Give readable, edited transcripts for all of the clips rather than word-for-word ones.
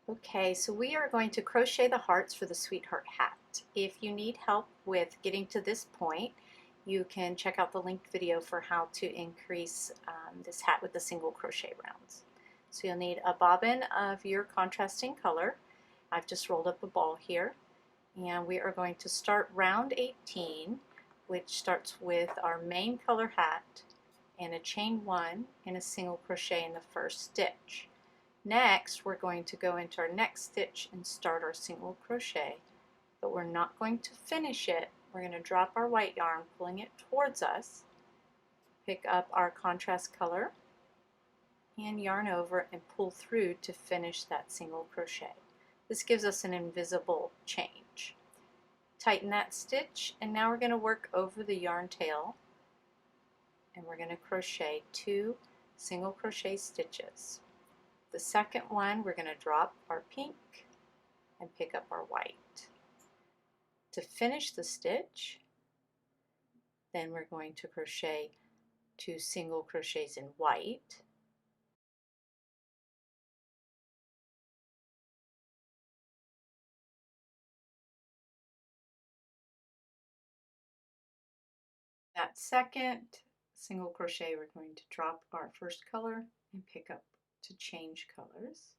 Okay, so we are going to crochet the hearts for the sweetheart hat. If you need help with getting to this point, you can check out the linked video for how to increase this hat with the single crochet rounds. So you'll need a bobbin of your contrasting color. I've just rolled up a ball here, and we are going to start round 18, which starts with our main color hat and a chain 1 and a single crochet in the first stitch. Next, we're going to go into our next stitch and start our single crochet, but we're not going to finish it. We're going to drop our white yarn, pulling it towards us, pick up our contrast color, and yarn over and pull through to finish that single crochet. This gives us an invisible change. Tighten that stitch, and now we're going to work over the yarn tail, and we're going to crochet 2 single crochet stitches. The second one, we're going to drop our pink and pick up our white. To finish the stitch, then we're going to crochet 2 single crochets in white. That second single crochet, we're going to drop our first color and pick up to change colors,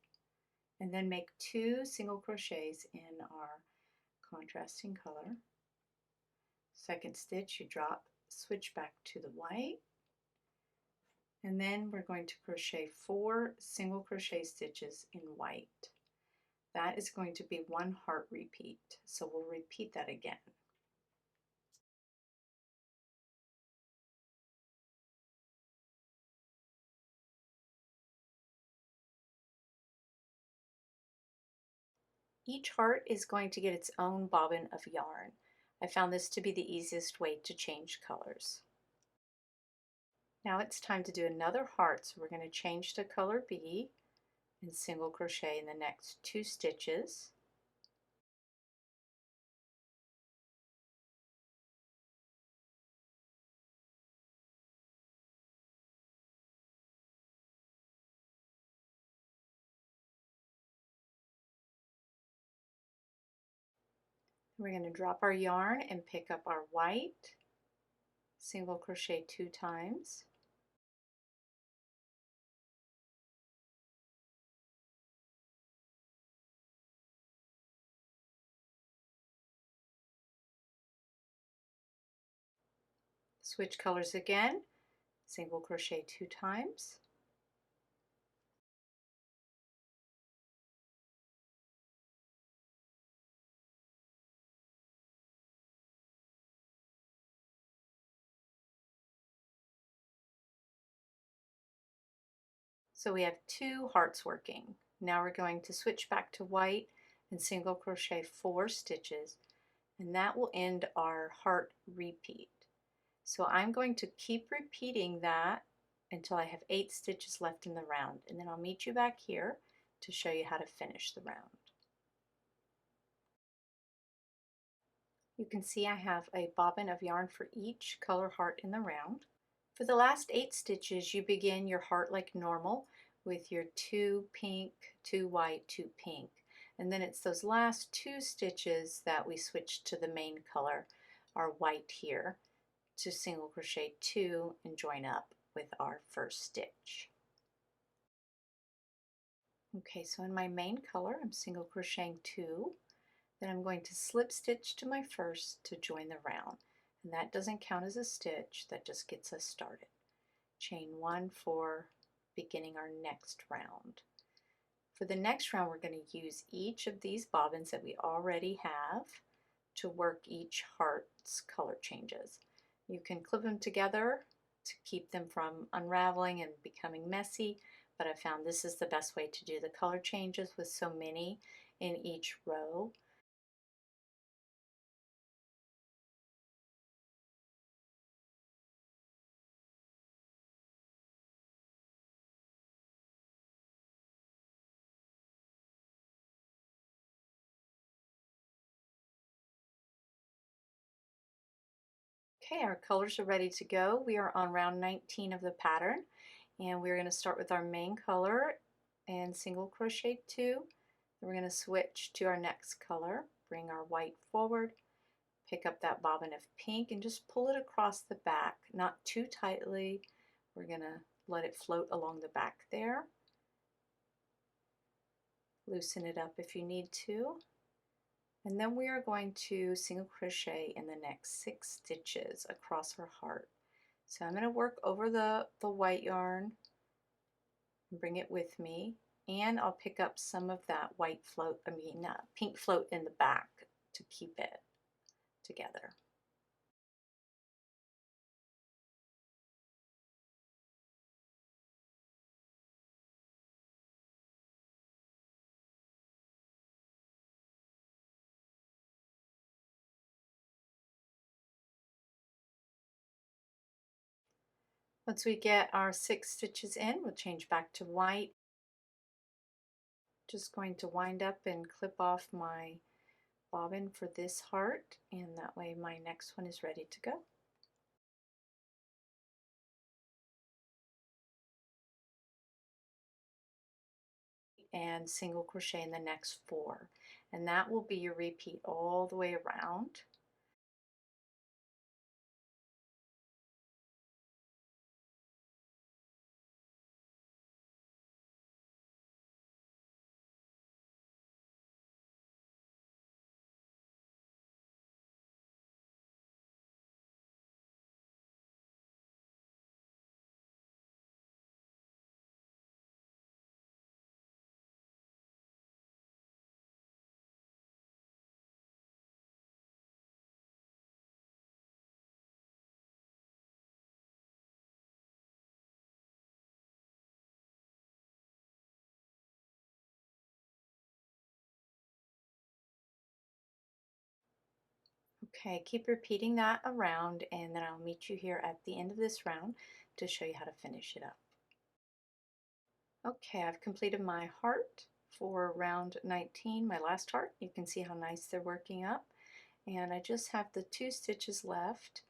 and then make 2 single crochets in our contrasting color. Second stitch, you drop, switch back to the white, and then we're going to crochet 4 single crochet stitches in white. That is going to be 1 heart repeat, so we'll repeat that again. Each heart is going to get its own bobbin of yarn. I found this to be the easiest way to change colors. Now it's time to do another heart, so we're going to change to color B and single crochet in the next 2 stitches. We're going to drop our yarn and pick up our white, single crochet 2 times. Switch colors again, single crochet 2 times. So we have 2 hearts working. Now we're going to switch back to white and single crochet 4 stitches, and that will end our heart repeat. So I'm going to keep repeating that until I have 8 stitches left in the round, and then I'll meet you back here to show you how to finish the round. You can see I have a bobbin of yarn for each color heart in the round. For the last 8 stitches, you begin your heart like normal with your 2 pink, 2 white, 2 pink. And then it's those last 2 stitches that we switch to the main color, our white here, to single crochet 2 and join up with our first stitch. Okay, so in my main color, I'm single crocheting 2. Then I'm going to slip stitch to my first to join the round. And that doesn't count as a stitch, that just gets us started. Chain 1 for beginning our next round. For the next round, we're going to use each of these bobbins that we already have to work each heart's color changes. You can clip them together to keep them from unraveling and becoming messy, but I found this is the best way to do the color changes with so many in each row. Okay, our colors are ready to go. We are on round 19 of the pattern, and we're going to start with our main color and single crochet 2, Then we're going to switch to our next color, bring our white forward, pick up that bobbin of pink and just pull it across the back, not too tightly. We're going to let it float along the back there. Loosen it up if you need to. And then we are going to single crochet in the next 6 stitches across her heart. So I'm going to work over the white yarn and bring it with me, and I'll pick up some of that white float, pink float in the back to keep it together. Once we get our 6 stitches in, we'll change back to white. Just going to wind up and clip off my bobbin for this heart, and that way my next one is ready to go. And single crochet in the next 4, and that will be your repeat all the way around. Okay, keep repeating that around, and then I'll meet you here at the end of this round to show you how to finish it up. Okay, I've completed my heart for round 19, my last heart. You can see how nice they're working up, and I just have the 2 stitches left.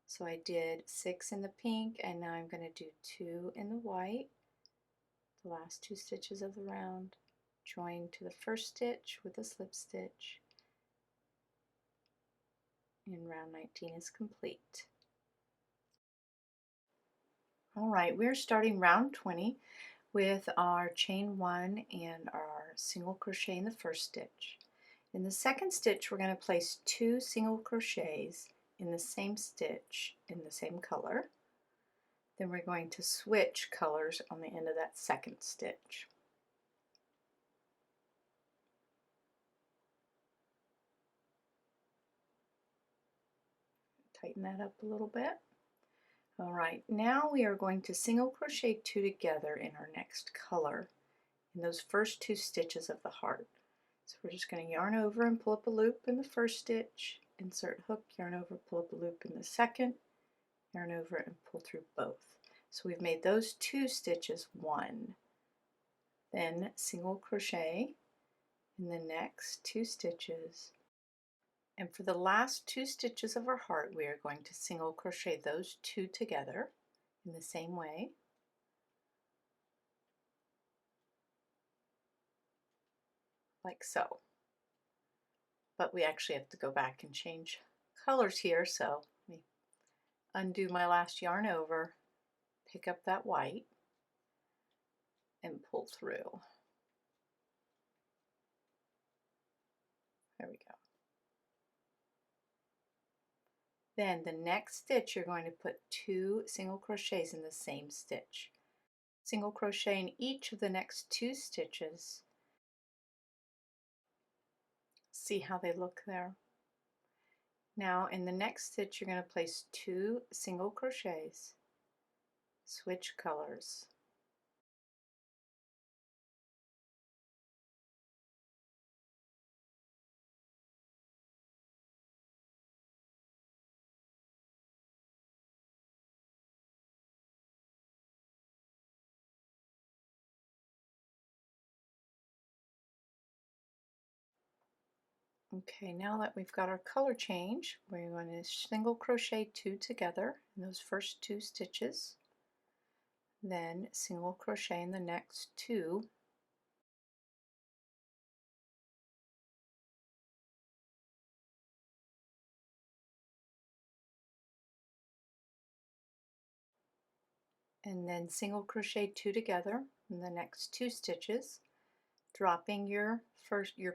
So I did 6 in the pink, and now I'm going to do 2 in the white, the last 2 stitches of the round, join to the first stitch with a slip stitch, and round 19 is complete. All right, we're starting round 20 with our chain 1 and our single crochet in the first stitch. In the second stitch, we're going to place 2 single crochets in the same stitch in the same color. Then we're going to switch colors on the end of that second stitch. Tighten that up a little bit. All right, now we are going to single crochet 2 together in our next color in those first 2 stitches of the heart. So we're just going to yarn over and pull up a loop in the first stitch, insert hook, yarn over, pull up a loop in the second, yarn over and pull through both. So we've made those 2 stitches 1. Then single crochet in the next 2 stitches. And for the last 2 stitches of our heart, we are going to single crochet those 2 together in the same way. Like so. But we actually have to go back and change colors here, so let me undo my last yarn over, pick up that white, and pull through. There we go. Then the next stitch, you're going to put 2 single crochets in the same stitch. Single crochet in each of the next 2 stitches. See how they look there? Now in the next stitch, you're going to place 2 single crochets, switch colors. Okay, now that we've got our color change, we're going to single crochet 2 together in those first 2 stitches, then single crochet in the next 2, and then single crochet 2 together in the next 2 stitches, dropping your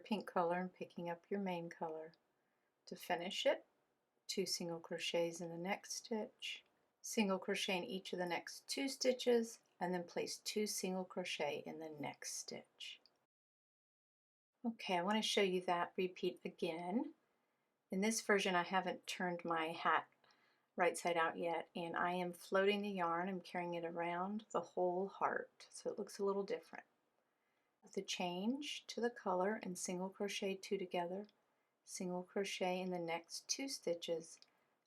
pink color and picking up your main color. To finish it, 2 single crochets in the next stitch, single crochet in each of the next 2 stitches, and then place 2 single crochet in the next stitch. Okay, I want to show you that repeat again. In this version I haven't turned my hat right side out yet, and I am floating the yarn. I'm carrying it around the whole heart, so it looks a little different. The change to the color and single crochet 2 together, single crochet in the next 2 stitches,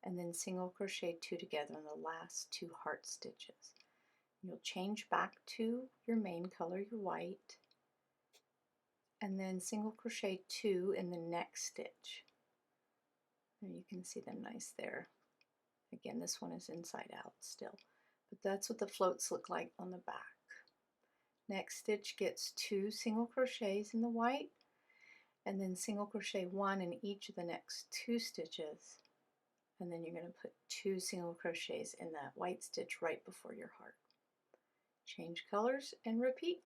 and then single crochet 2 together in the last 2 heart stitches. You'll change back to your main color, your white, and then single crochet 2 in the next stitch. And you can see them nice there. Again, this one is inside out still, but that's what the floats look like on the back. Next stitch gets 2 single crochets in the white, and then single crochet 1 in each of the next 2 stitches, and then you're going to put 2 single crochets in that white stitch right before your heart. Change colors and repeat.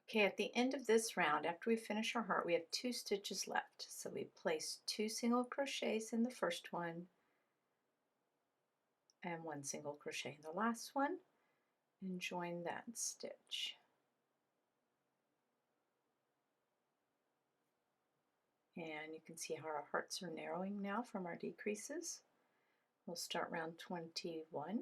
Okay, at the end of this round, after we finish our heart, we have 2 stitches left. So we place 2 single crochets in the first one and 1 single crochet in the last one, and join that stitch. And you can see how our hearts are narrowing now from our decreases. We'll start round 21.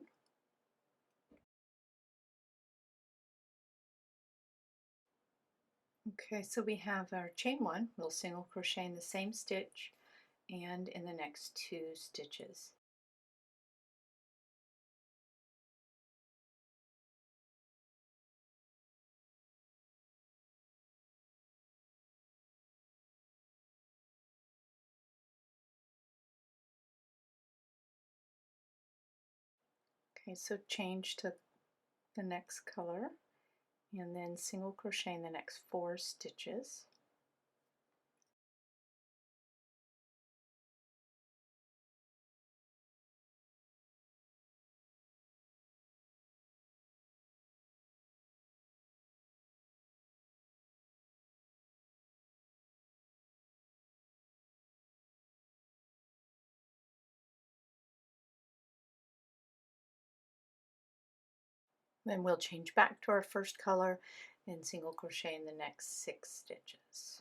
Okay, so we have our chain 1. We'll single crochet in the same stitch and in the next 2 stitches. Okay, so change to the next color and then single crochet in the next 4 stitches. Then we'll change back to our first color and single crochet in the next 6 stitches.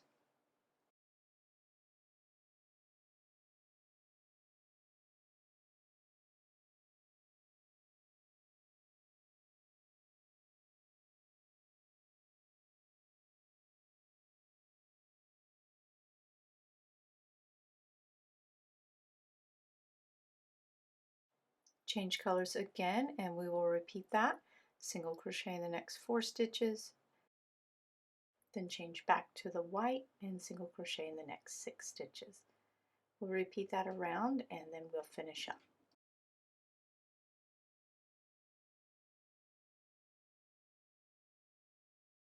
Change colors again, and we will repeat that. Single crochet in the next 4 stitches, then change back to the white and single crochet in the next 6 stitches. We'll repeat that around and then we'll finish up.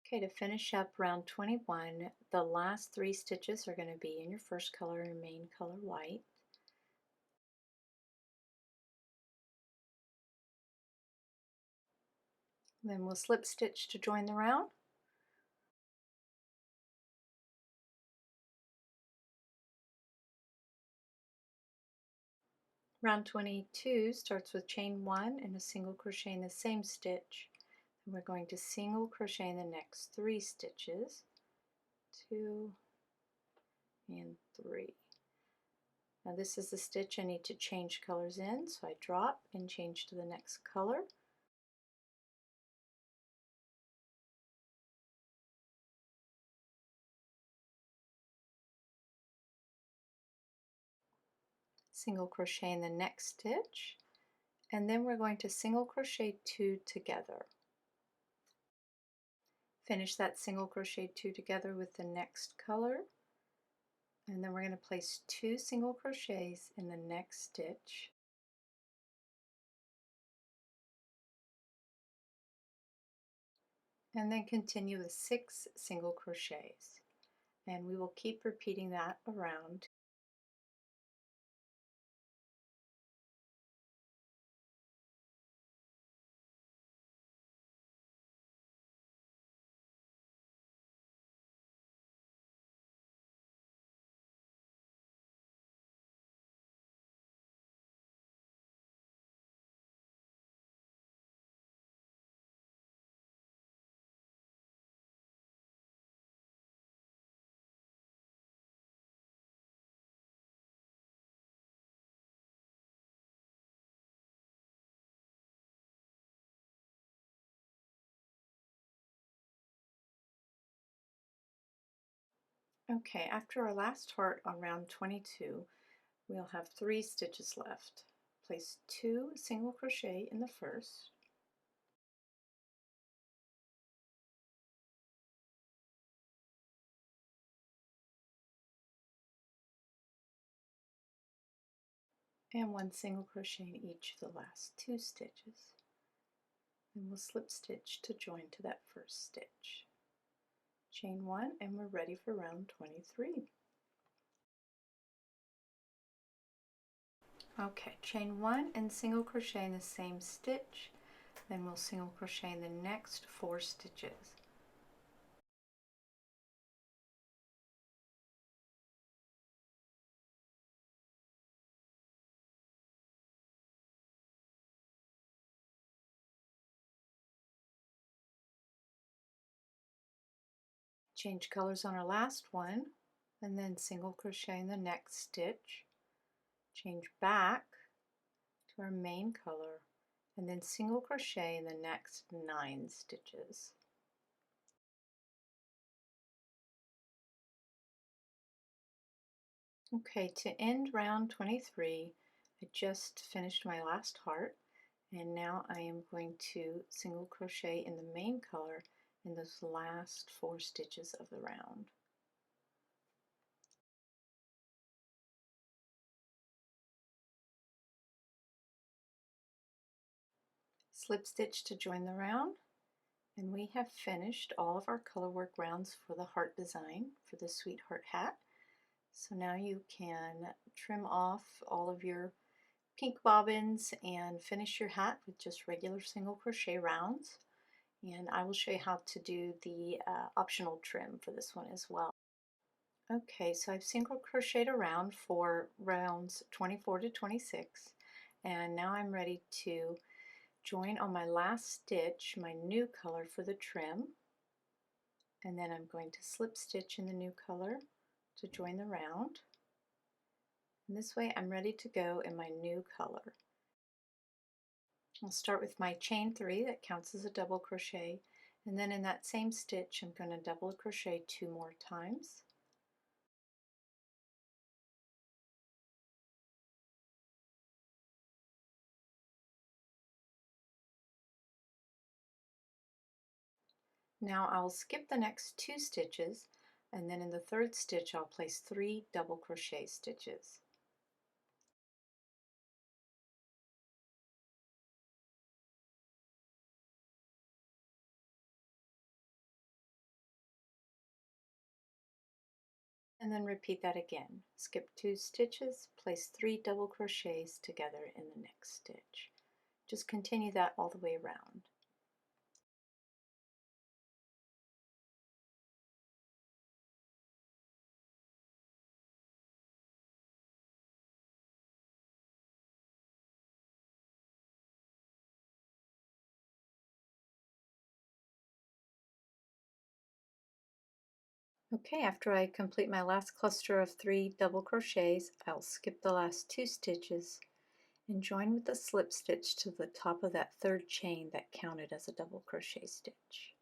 Okay, to finish up round 21, the last 3 stitches are going to be in your first color, your main color white. Then we'll slip stitch to join the round. Round 22 starts with chain 1 and a single crochet in the same stitch. And we're going to single crochet in the next 3 stitches, 2 and 3. Now this is the stitch I need to change colors in, so I drop and change to the next color. Single crochet in the next stitch, and then we're going to single crochet 2 together. Finish that single crochet 2 together with the next color, and then we're going to place 2 single crochets in the next stitch, and then continue with 6 single crochets, and we will keep repeating that around. Okay, after our last heart on round 22, we'll have 3 stitches left. Place 2 single crochet in the first, and 1 single crochet in each of the last 2 stitches. And we'll slip stitch to join to that first stitch. Chain 1, and we're ready for round 23. Okay, chain 1 and single crochet in the same stitch, then we'll single crochet in the next 4 stitches. Change colors on our last one, and then single crochet in the next stitch. Change back to our main color, and then single crochet in the next 9 stitches. Okay, to end round 23, I just finished my last heart, and now I am going to single crochet in the main color in those last 4 stitches of the round. Slip stitch to join the round, and we have finished all of our color work rounds for the heart design for the sweetheart hat. So now you can trim off all of your pink bobbins and finish your hat with just regular single crochet rounds. And I will show you how to do the optional trim for this one as well. Okay, so I've single crocheted around for rounds 24 to 26, and now I'm ready to join on my last stitch my new color for the trim, and then I'm going to slip stitch in the new color to join the round. And this way I'm ready to go in my new color. I'll start with my chain 3 that counts as a double crochet, and then in that same stitch I'm going to double crochet 2 more times. Now I'll skip the next 2 stitches, and then in the 3rd stitch I'll place 3 double crochet stitches. And then repeat that again. Skip 2 stitches, place 3 double crochets together in the next stitch. Just continue that all the way around. Okay, after I complete my last cluster of 3 double crochets, I'll skip the last 2 stitches and join with the slip stitch to the top of that 3rd chain that counted as a double crochet stitch.